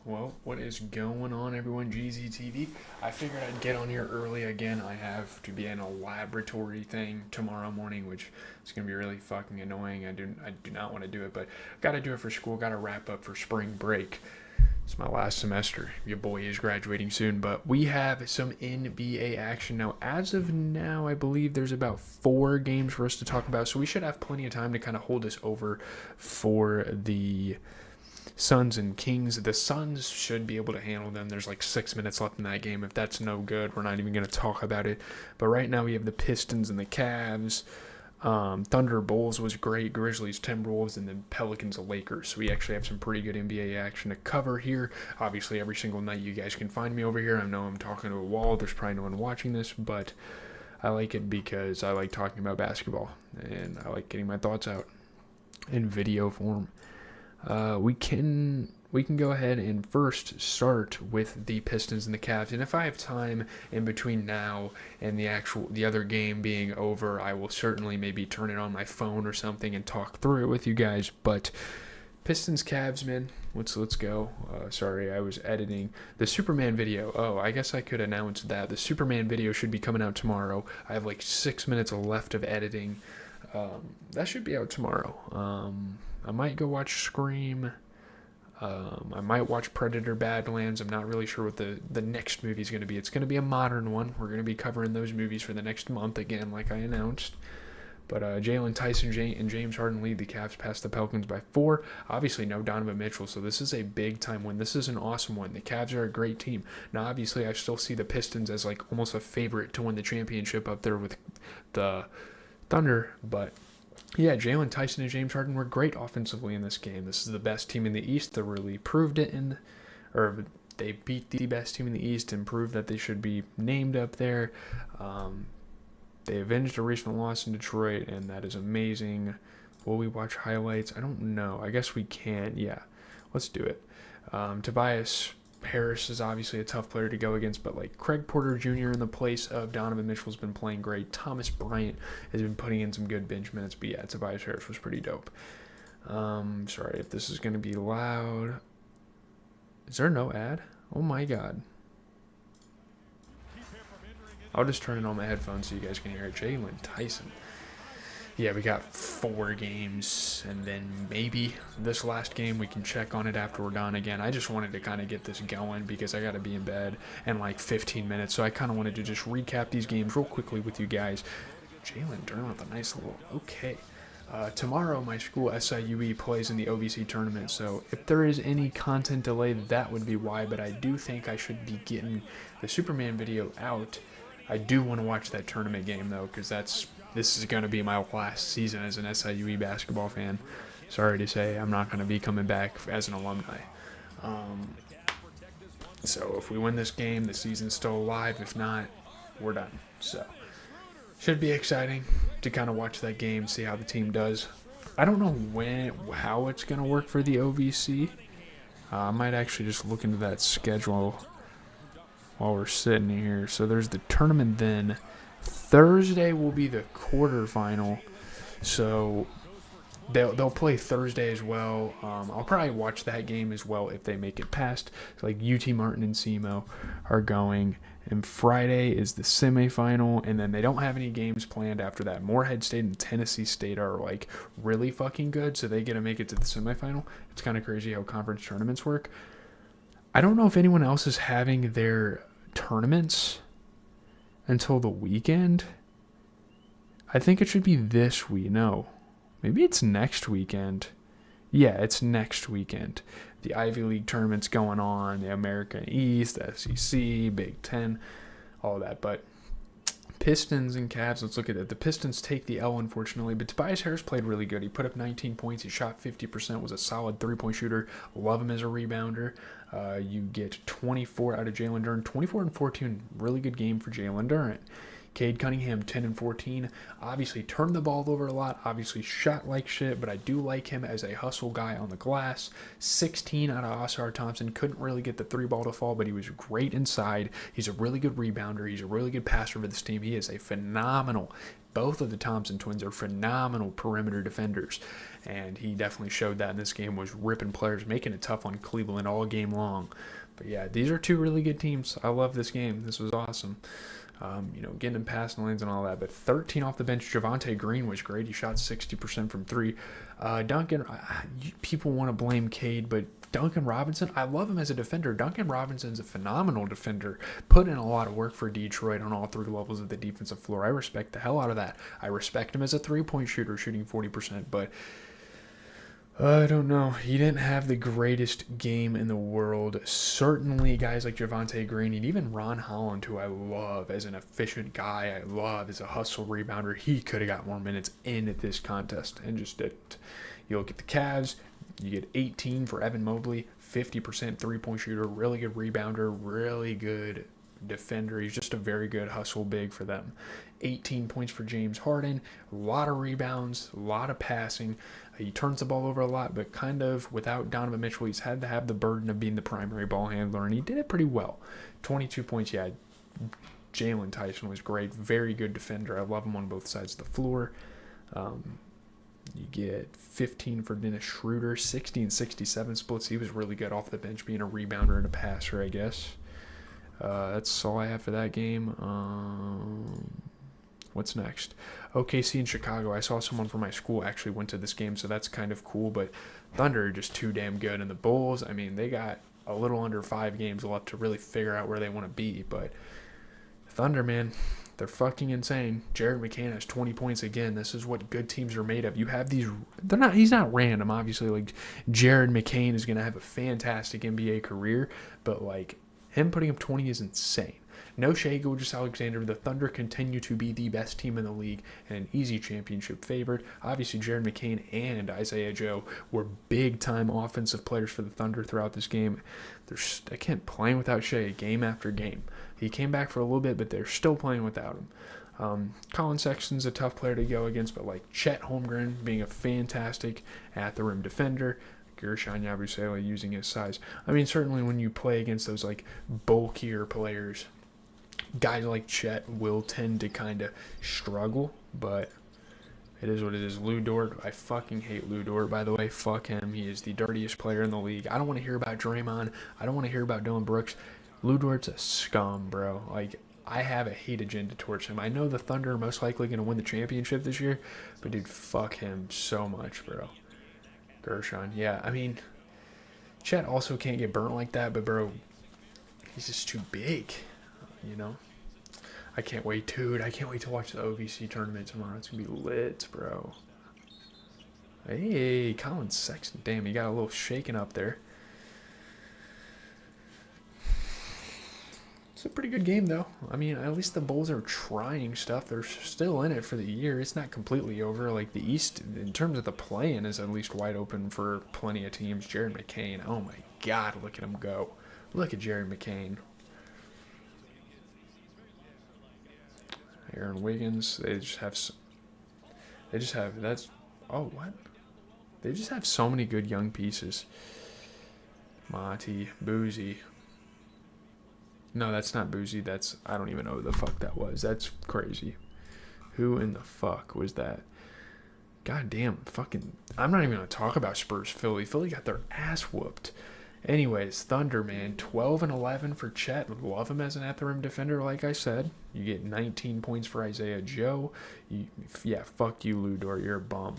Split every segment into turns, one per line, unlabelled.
Well, what is going on, everyone? GZTV. I figured I'd get on here early again. I have to be in a laboratory thing tomorrow morning, which is going to be really fucking annoying. I do not want to do it, but got to do it for school. Got to wrap up for spring break. It's my last semester. Your boy is graduating soon, but we have some NBA action now. As of now, I believe there's about 4 games for us to talk about, so we should have plenty of time to kind of hold this over for the Suns and Kings. The Suns should be able to handle them. There's like 6 minutes left in that game. If that's no good, we're not even going to talk about it. But right now we have the Pistons and the Cavs. Thunder Bulls was great. Grizzlies, Timberwolves, and then Pelicans, Lakers. So we actually have some pretty good NBA action to cover here. Obviously, every single night you guys can find me over here. I know I'm talking to a wall. There's probably no one watching this, but I like it because I like talking about basketball and I like getting my thoughts out in video form. We can go ahead and first start with the Pistons and the Cavs. And if I have time in between now and the other game being over, I will certainly maybe turn it on my phone or something and talk through it with you guys. But Pistons Cavs, man, let's go. Sorry, I was editing the Superman video. Oh, I guess I could announce that the Superman video should be coming out tomorrow. I have like 6 minutes left of editing. That should be out tomorrow. I might go watch Scream. I might watch Predator Badlands. I'm not really sure what the next movie is going to be. It's going to be a modern one. We're going to be covering those movies for the next month again, like I announced. But Jalen Tyson and James Harden lead the Cavs past the Pelicans by 4. Obviously, no Donovan Mitchell, so this is a big-time win. This is an awesome win. The Cavs are a great team. Now, obviously, I still see the Pistons as like almost a favorite to win the championship up there with the Thunder, but yeah, Jalen Tyson and James Harden were great offensively in this game. This is the best team in the East. They really proved it they beat the best team in the East and proved that they should be named up there. They avenged a recent loss in Detroit, and that is amazing. Will we watch highlights? I don't know. I guess we can. Yeah, let's do it. Tobias Harris is obviously a tough player to go against, but like Craig Porter Jr. in the place of Donovan Mitchell's been playing great. Thomas Bryant has been putting in some good bench minutes, but yeah, Tobias Harris was pretty dope. Sorry if this is going to be loud. Is there no ad? Oh my god. I'll just turn it on my headphones so you guys can hear it. Jalen Tyson. Yeah, we got 4 games, and then maybe this last game we can check on it after we're done again. I just wanted to kind of get this going because I got to be in bed in like 15 minutes, so I kind of wanted to just recap these games real quickly with you guys. Jalen Duren with a nice little okay. Tomorrow, my school, SIUE, plays in the OVC tournament, so if there is any content delay, that would be why, but I do think I should be getting the Superman video out. I do want to watch that tournament game, though, because this is going to be my last season as an SIUE basketball fan. Sorry to say, I'm not going to be coming back as an alumni. So if we win this game, the season's still alive. If not, we're done. So should be exciting to kind of watch that game, see how the team does. I don't know how it's going to work for the OVC. I might actually just look into that schedule while we're sitting here. So there's the tournament then. Thursday will be the quarterfinal, so they'll play Thursday as well. I'll probably watch that game as well if they make it past. So like UT Martin and SEMO are going, and Friday is the semifinal, and then they don't have any games planned after that. Morehead State and Tennessee State are like really fucking good, so they get to make it to the semifinal. It's kind of crazy how conference tournaments work. I don't know if anyone else is having their tournaments until the weekend. I think it should be this week. No, maybe it's next weekend. Yeah, it's next weekend. The Ivy League tournament's going on, the American East, the SEC, Big Ten, all that. But Pistons and Cavs, let's look at it. The Pistons take the L, unfortunately, but Tobias Harris played really good. He put up 19 points. He shot 50%, was a solid three-point shooter. Love him as a rebounder. You get 24 out of Jalen Duren. 24 and 14, really good game for Jalen Duren. Cade Cunningham, 10 and 14. Obviously turned the ball over a lot. Obviously shot like shit, but I do like him as a hustle guy on the glass. 16 out of Oscar Thompson. Couldn't really get the 3-ball to fall, but he was great inside. He's a really good rebounder. He's a really good passer for this team. He is a phenomenal both of the Thompson twins are phenomenal perimeter defenders, and he definitely showed that in this game, was ripping players, making it tough on Cleveland all game long. But yeah, these are two really good teams. I love this game. This was awesome. Getting him passing lanes and all that. But 13 off the bench, Javonte Green was great. He shot 60% from three. Duncan, people want to blame Cade, but Duncan Robinson, I love him as a defender. Duncan Robinson's a phenomenal defender. Put in a lot of work for Detroit on all three levels of the defensive floor. I respect the hell out of that. I respect him as a three-point shooter, shooting 40%, but I don't know. He didn't have the greatest game in the world. Certainly guys like Javonte Green and even Ron Holland, who I love as an efficient guy, I love as a hustle rebounder, he could have got more minutes in this contest and just didn't. You look at the Cavs, you get 18 for Evan Mobley, 50% three-point shooter, really good rebounder, really good defender. He's just a very good hustle big for them. 18 points for James Harden, a lot of rebounds, a lot of passing. He turns the ball over a lot, but kind of without Donovan Mitchell, he's had to have the burden of being the primary ball handler, and he did it pretty well. 22 points, yeah. Jalen Tyson was great. Very good defender. I love him on both sides of the floor. You get 15 for Dennis Schroeder, 60 and 67 splits. He was really good off the bench, being a rebounder and a passer, I guess. That's all I have for that game. What's next? OKC in Chicago. I saw someone from my school actually went to this game, so that's kind of cool. But Thunder are just too damn good. And the Bulls, I mean, they got a little under 5 games left to really figure out where they want to be. But Thunder, man, they're fucking insane. Jared McCann has 20 points again. This is what good teams are made of. You have these. He's not random, obviously. Like, Jared McCain is going to have a fantastic NBA career, but like him putting up 20 is insane. No Shai Gilgeous-Alexander. The Thunder continue to be the best team in the league and an easy championship favorite. Obviously, Jared McCain and Isaiah Joe were big-time offensive players for the Thunder throughout this game. They can't play without Shai game after game. He came back for a little bit, but they're still playing without him. Colin Sexton's a tough player to go against, but like Chet Holmgren being a fantastic at-the-rim defender, Gershon Yabusele using his size. I mean, certainly when you play against those like bulkier players, guys like Chet will tend to kind of struggle, but it is what it is. Lou Dort, I fucking hate Lou Dort, by the way. Fuck him. He is the dirtiest player in the league. I don't want to hear about Draymond. I don't want to hear about Dylan Brooks. Lou Dort's a scum, bro. Like, I have a hate agenda towards him. I know the Thunder are most likely going to win the championship this year, but dude, fuck him so much, bro. Gershon, yeah. I mean, Chet also can't get burnt like that, but bro, he's just too big, you know? I can't wait, dude. I can't wait to watch the OVC tournament tomorrow. It's going to be lit, bro. Hey, Colin Sexton. Damn, he got a little shaken up there. It's a pretty good game, though. I mean, at least the Bulls are trying stuff. They're still in it for the year. It's not completely over. Like, the East, in terms of the play-in, is at least wide open for plenty of teams. Jared McCain, oh my God, look at him go. Look at Jared McCain. Aaron Wiggins, they just have, what? They just have so many good young pieces. Monty, Boozy. No, that's not Boozy. I don't even know who the fuck that was. That's crazy. Who in the fuck was that? God damn, fucking, I'm not even going to talk about Spurs Philly. Philly got their ass whooped. Anyways, Thunder, man, 12 and 11 for Chet. Love him as an at-the-rim defender, like I said. You get 19 points for Isaiah Joe. Fuck you, Lou Dort. You're a bum.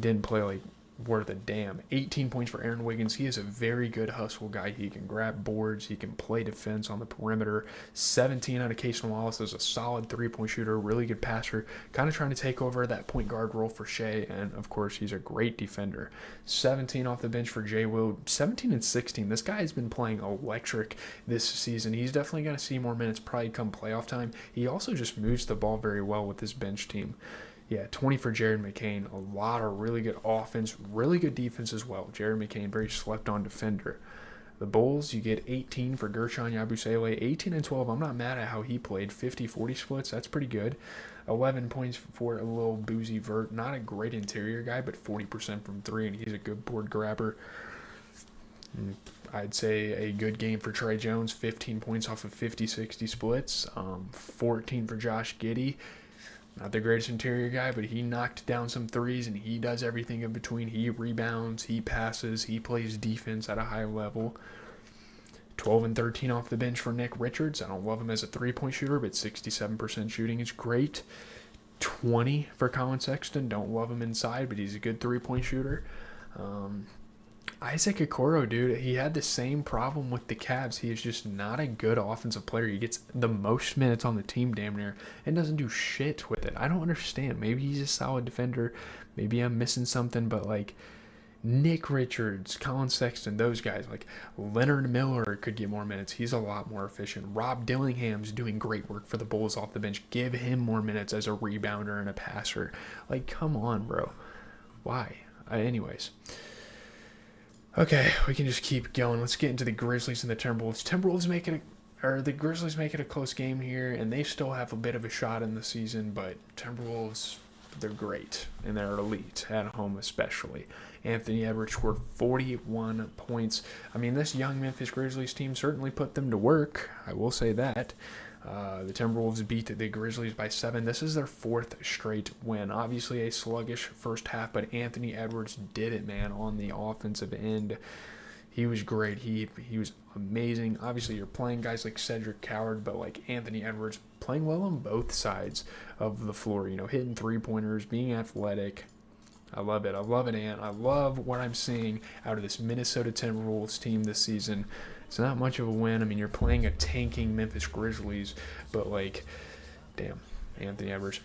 Didn't play like worth a damn. 18 points for Aaron Wiggins. He is a very good hustle guy. He can grab boards. He can play defense on the perimeter. 17 out of Cason Wallace is a solid three-point shooter, really good passer, kind of trying to take over that point guard role for Shai, and of course he's a great defender. 17 off the bench for Jay Will. 17 and 16. This guy has been playing electric this season. He's definitely going to see more minutes probably come playoff time. He also just moves the ball very well with his bench team. Yeah, 20 for Jared McCain. A lot of really good offense, really good defense as well. Jared McCain, very slept-on defender. The Bulls, you get 18 for Gershon Yabusele. 18 and 12. I'm not mad at how he played. 50-40 splits. That's pretty good. 11 points for a little Boozy Vert. Not a great interior guy, but 40% from three, and he's a good board grabber. I'd say a good game for Trey Jones. 15 points off of 50-60 splits. 14 for Josh Giddey. Not the greatest interior guy, but he knocked down some threes, and he does everything in between. He rebounds, he passes, he plays defense at a high level. 12 and 13 off the bench for Nick Richards. I don't love him as a three-point shooter, but 67% shooting is great. 20 for Colin Sexton. Don't love him inside, but he's a good three-point shooter. Isaac Okoro, dude, he had the same problem with the Cavs. He is just not a good offensive player. He gets the most minutes on the team damn near and doesn't do shit with it. I don't understand. Maybe he's a solid defender. Maybe I'm missing something, but like Nick Richards, Colin Sexton, those guys, like Leonard Miller could get more minutes. He's a lot more efficient. Rob Dillingham's doing great work for the Bulls off the bench. Give him more minutes as a rebounder and a passer. Like, come on, bro. Why? Anyways. Okay, we can just keep going. Let's get into the Grizzlies and the Timberwolves. The Grizzlies make it a close game here, and they still have a bit of a shot in the season, but Timberwolves, they're great, and they're elite, at home especially. Anthony Edwards scored 41 points. I mean, this young Memphis Grizzlies team certainly put them to work. I will say that. The Timberwolves beat the Grizzlies by 7. This is their 4th straight win. Obviously a sluggish first half, but Anthony Edwards did it, man, on the offensive end. He was great. He was amazing. Obviously, you're playing guys like Cedric Coward, but like Anthony Edwards playing well on both sides of the floor, hitting three-pointers, being athletic. I love it. I love it, Ant. I love what I'm seeing out of this Minnesota Timberwolves team this season. It's not much of a win. I mean, you're playing a tanking Memphis Grizzlies, but like, damn, Anthony Edwards.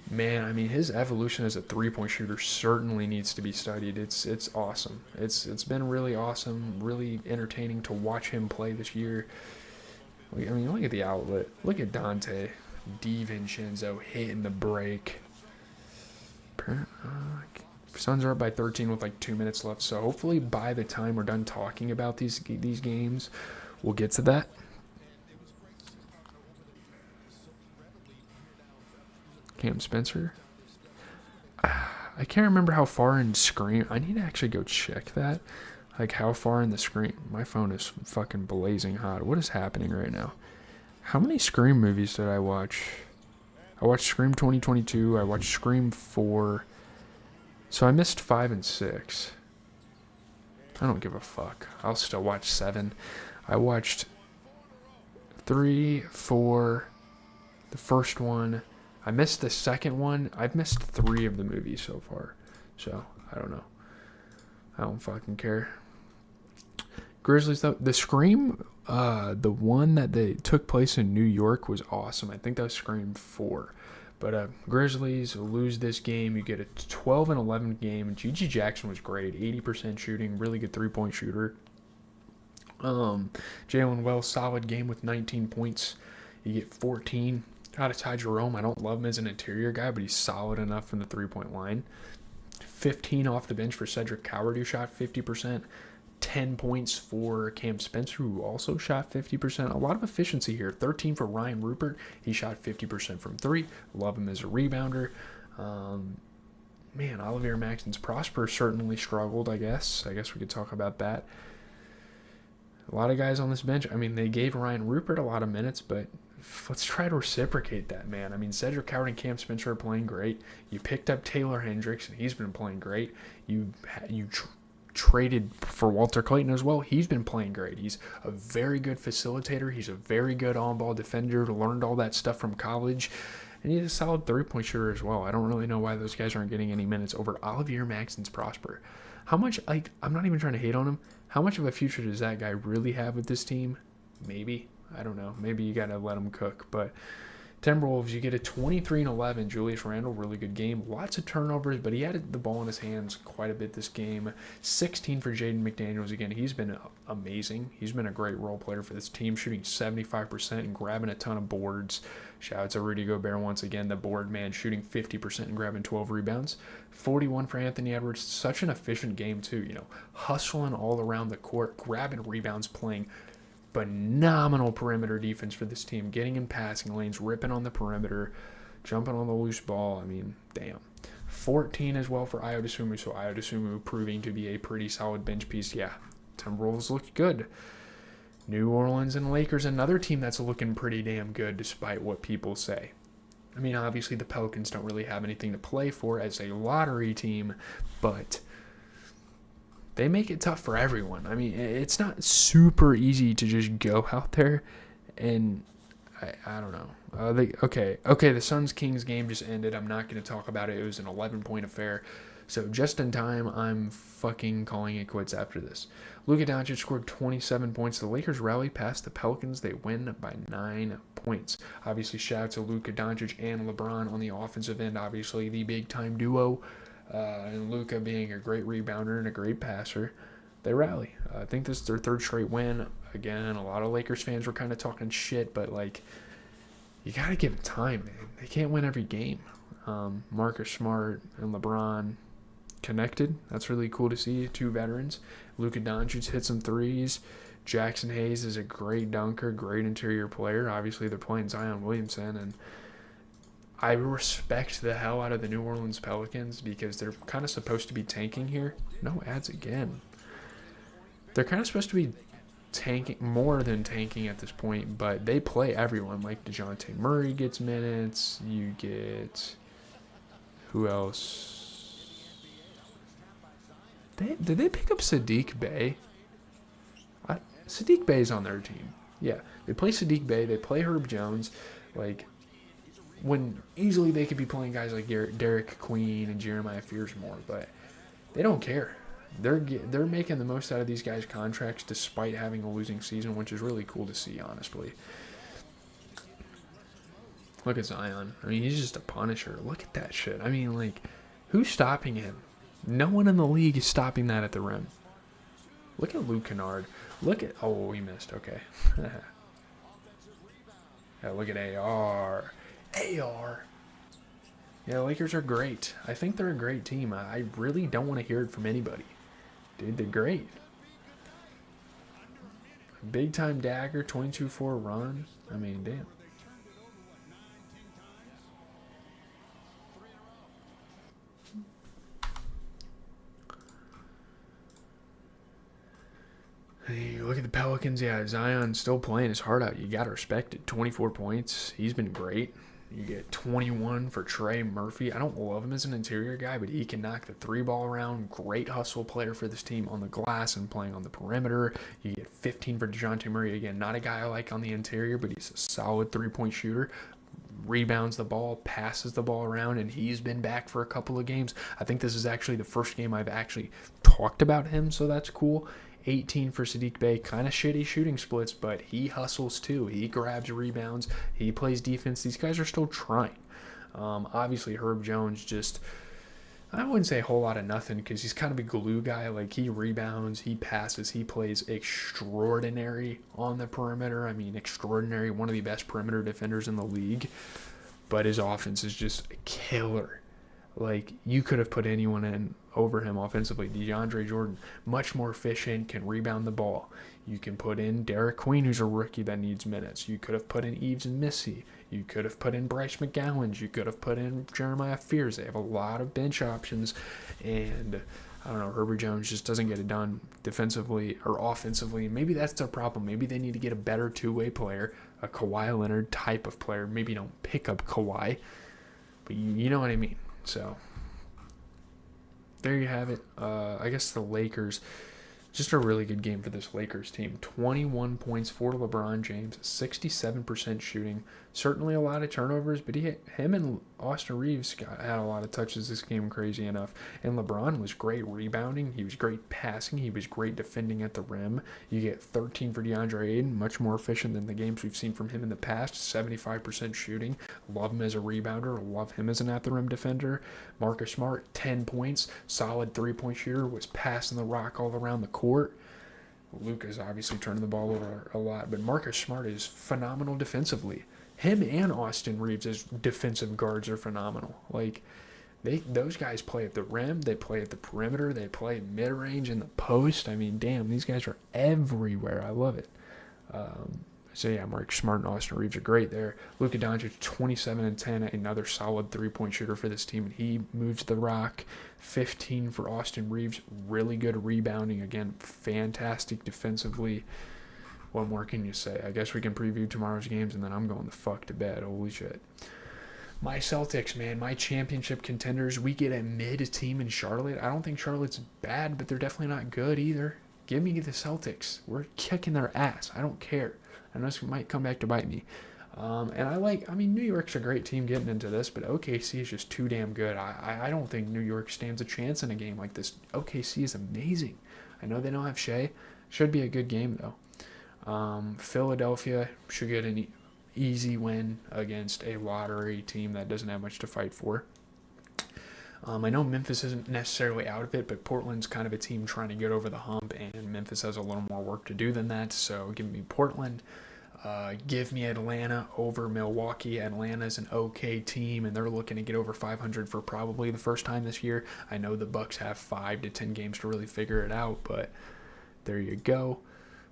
Man, I mean, his evolution as a three-point shooter certainly needs to be studied. It's awesome. It's been really awesome, really entertaining to watch him play this year. I mean, look at the outlet. Look at Dante DiVincenzo hitting the break. Suns are up by 13 with like 2 minutes left, so hopefully by the time we're done talking about these games, we'll get to that. Cam Spencer. I can't remember how far in Scream. I need to actually go check that. Like how far in the Scream. My phone is fucking blazing hot. What is happening right now? How many Scream movies did I watch? I watched Scream 2022. I watched Scream 4. So I missed 5 and 6. I don't give a fuck. I'll still watch 7. I watched 3, 4, the first one. I missed the second one. I've missed 3 of the movies so far. So, I don't know. I don't fucking care. Grizzlies, though. The Scream, the one that they took place in New York was awesome. I think that was Scream 4. But Grizzlies lose this game. You get a 12 and 11 game. G.G. Jackson was great. 80% shooting. Really good three-point shooter. Jalen Wells, solid game with 19 points. You get 14 out of Ty Jerome. I don't love him as an interior guy, but he's solid enough from the three-point line. 15 off the bench for Cedric Coward, who shot 50%. 10 points for Cam Spencer, who also shot 50%. A lot of efficiency here. 13 for Ryan Rupert. He shot 50% from 3. Love him as a rebounder. Man, Olivier Maxence Prosper certainly struggled, I guess. I guess we could talk about that. A lot of guys on this bench. I mean, they gave Ryan Rupert a lot of minutes, but let's try to reciprocate that, man. I mean, Cedric Coward and Cam Spencer are playing great. You picked up Taylor Hendricks, and he's been playing great. You traded for Walter Clayton as well. He's been playing great. He's a very good facilitator. He's a very good on-ball defender. Learned all that stuff from college. And he's a solid three-point shooter as well. I don't really know why those guys aren't getting any minutes over Olivier Maxence Prosper. How much, I'm not even trying to hate on him. How much of a future does that guy really have with this team? Maybe. I don't know. Maybe you got to let him cook. But Timberwolves, you get a 23-11. Julius Randle, really good game. Lots of turnovers, but he had the ball in his hands quite a bit this game. 16 for Jaden McDaniels. Again, he's been amazing. He's been a great role player for this team, shooting 75% and grabbing a ton of boards. Shout out to Rudy Gobert once again, the board man, shooting 50% and grabbing 12 rebounds. 41 for Anthony Edwards. Such an efficient game, too. Hustling all around the court, grabbing rebounds, playing phenomenal perimeter defense for this team, getting in passing lanes, ripping on the perimeter, jumping on the loose ball. I mean, damn. 14 as well for Ayo Dosunmu, so Ayo Dosunmu proving to be a pretty solid bench piece. Yeah, Timberwolves looked good. New Orleans and Lakers, another team that's looking pretty damn good despite what people say. I mean, obviously the Pelicans don't really have anything to play for as a lottery team, but they make it tough for everyone. I mean, it's not super easy to just go out there and I don't know. The Suns-Kings game just ended. I'm not going to talk about it. It was an 11-point affair. So just in time, I'm fucking calling it quits after this. Luka Doncic scored 27 points. The Lakers rally past the Pelicans. They win by 9 points. Obviously, shout out to Luka Doncic and LeBron on the offensive end. Obviously, the big-time duo. And Luka being a great rebounder and a great passer. They rally. I think this is their third straight win. Again, a lot of Lakers fans were kind of talking shit, but, like, you got to give it time, man. They can't win every game. Marcus Smart and LeBron connected. That's really cool to see. Two veterans. Luka Doncic hit some threes. Jackson Hayes is a great dunker, great interior player. Obviously, they're playing Zion Williamson, and I respect the hell out of the New Orleans Pelicans because they're kind of supposed to be tanking here. No ads again. They're kind of supposed to be tanking, more than tanking at this point, but they play everyone. Like DeJounte Murray gets minutes. You get, who else? Did they pick up Sadiq Bey? Sadiq Bey's on their team. Yeah, they play Sadiq Bey. They play Herb Jones. Like, when easily they could be playing guys like Derek Queen and Jeremiah Fears more, but they don't care. They're making the most out of these guys' contracts despite having a losing season, which is really cool to see, honestly. Look at Zion. I mean, he's just a punisher. Look at that shit. I mean, like, who's stopping him? No one in the league is stopping that at the rim. Look at Luke Kennard. Look at... Oh, he missed. Okay. Yeah, look at AR. AR. Yeah, Lakers are great. I think they're a great team. I really don't want to hear it from anybody. Dude, they're great. Big time dagger, 22-4 run. I mean, damn. Hey, look at the Pelicans. Yeah, Zion's still playing his heart out. You got to respect it. 24 points. He's been great. You get 21 for Trey Murphy. I don't love him as an interior guy, but he can knock the three ball around. Great hustle player for this team on the glass and playing on the perimeter. You get 15 for DeJounte Murray. Again, not a guy I like on the interior, but he's a solid three-point shooter. Rebounds the ball, passes the ball around, and he's been back for a couple of games. I think this is actually the first game I've actually talked about him, so that's cool. 18 for Sadiq Bey, kind of shitty shooting splits, but he hustles too. He grabs rebounds. He plays defense. These guys are still trying. Obviously, Herb Jones just, I wouldn't say a whole lot of nothing because he's kind of a glue guy. Like, he rebounds, he passes, he plays extraordinary on the perimeter. I mean, extraordinary. One of the best perimeter defenders in the league. But his offense is just a killer. Like, you could have put anyone in over him offensively. DeAndre Jordan, much more efficient, can rebound the ball. You can put in Derek Queen, who's a rookie that needs minutes. You could have put in Eves and Missy. You could have put in Bryce McGowan. You could have put in Jeremiah Fears. They have a lot of bench options. And, I don't know, Herbert Jones just doesn't get it done defensively or offensively. Maybe that's their problem. Maybe they need to get a better two-way player, a Kawhi Leonard type of player. Maybe don't pick up Kawhi, but you know what I mean. So, there you have it. I guess the Lakers, just a really good game for this Lakers team. 21 points for LeBron James, 67% shooting. Certainly a lot of turnovers, but him and Austin Reeves had a lot of touches this game, crazy enough. And LeBron was great rebounding. He was great passing. He was great defending at the rim. You get 13 for DeAndre Ayton, much more efficient than the games we've seen from him in the past. 75% shooting. Love him as a rebounder. Love him as an at-the-rim defender. Marcus Smart, 10 points. Solid three-point shooter. Was passing the rock all around the court. Luka's obviously turning the ball over a lot, but Marcus Smart is phenomenal defensively. Him and Austin Reeves as defensive guards are phenomenal. Like, those guys play at the rim, they play at the perimeter, they play mid-range in the post. I mean, damn, these guys are everywhere. I love it. So, yeah, Marcus Smart and Austin Reeves are great there. Luka Doncic, 27 and 10, another solid three-point shooter for this team, and he moves the rock. 15 for Austin Reeves, really good rebounding. Again, fantastic defensively. what more can you say? I guess we can preview tomorrow's games, and then I'm going the fuck to bed. Holy shit. My Celtics, man, my championship contenders. We get a mid team in Charlotte. I don't think Charlotte's bad, but they're definitely not good either. Give me the Celtics. We're kicking their ass. I don't care. I know this might come back to bite me. New York's a great team getting into this, but OKC is just too damn good. I don't think New York stands a chance in a game like this. OKC is amazing. I know they don't have Shea. Should be a good game, though. Philadelphia should get an easy win against a lottery team that doesn't have much to fight for. I know Memphis isn't necessarily out of it, but Portland's kind of a team trying to get over the hump, and Memphis has a little more work to do than that, so give me Portland. Give me Atlanta over Milwaukee. Atlanta's an okay team, and they're looking to get over 500 for probably the first time this year. I know the Bucks have 5 to 10 games to really figure it out, but there you go.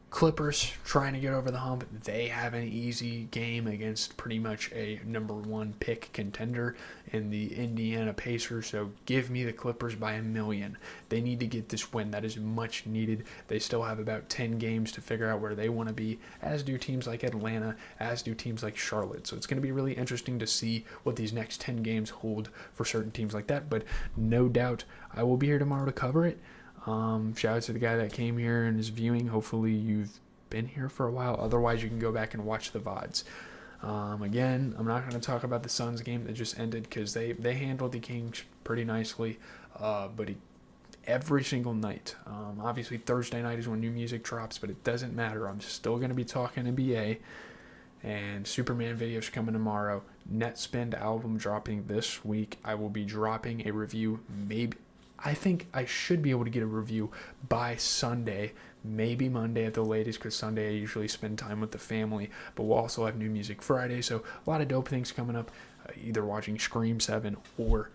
Clippers trying to get over the hump. They have an easy game against pretty much a number 1 pick contender in the Indiana Pacers. So give me the Clippers by a million. They need to get this win. That is much needed. They still have about 10 games to figure out where they want to be, as do teams like Atlanta, as do teams like Charlotte. So it's going to be really interesting to see what these next 10 games hold for certain teams like that. But no doubt I will be here tomorrow to cover it. Shout out to the guy that came here and is viewing. Hopefully you've been here for a while. Otherwise, you can go back and watch the VODs. Again, I'm not going to talk about the Suns game that just ended because they handled the Kings pretty nicely. Every single night. Obviously, Thursday night is when new music drops, but it doesn't matter. I'm still going to be talking NBA. And Superman videos coming tomorrow. Netspend album dropping this week. I will be dropping a review I think I should be able to get a review by Sunday, maybe Monday at the latest, because Sunday I usually spend time with the family, but we'll also have New Music Friday, so a lot of dope things coming up, either watching Scream 7 or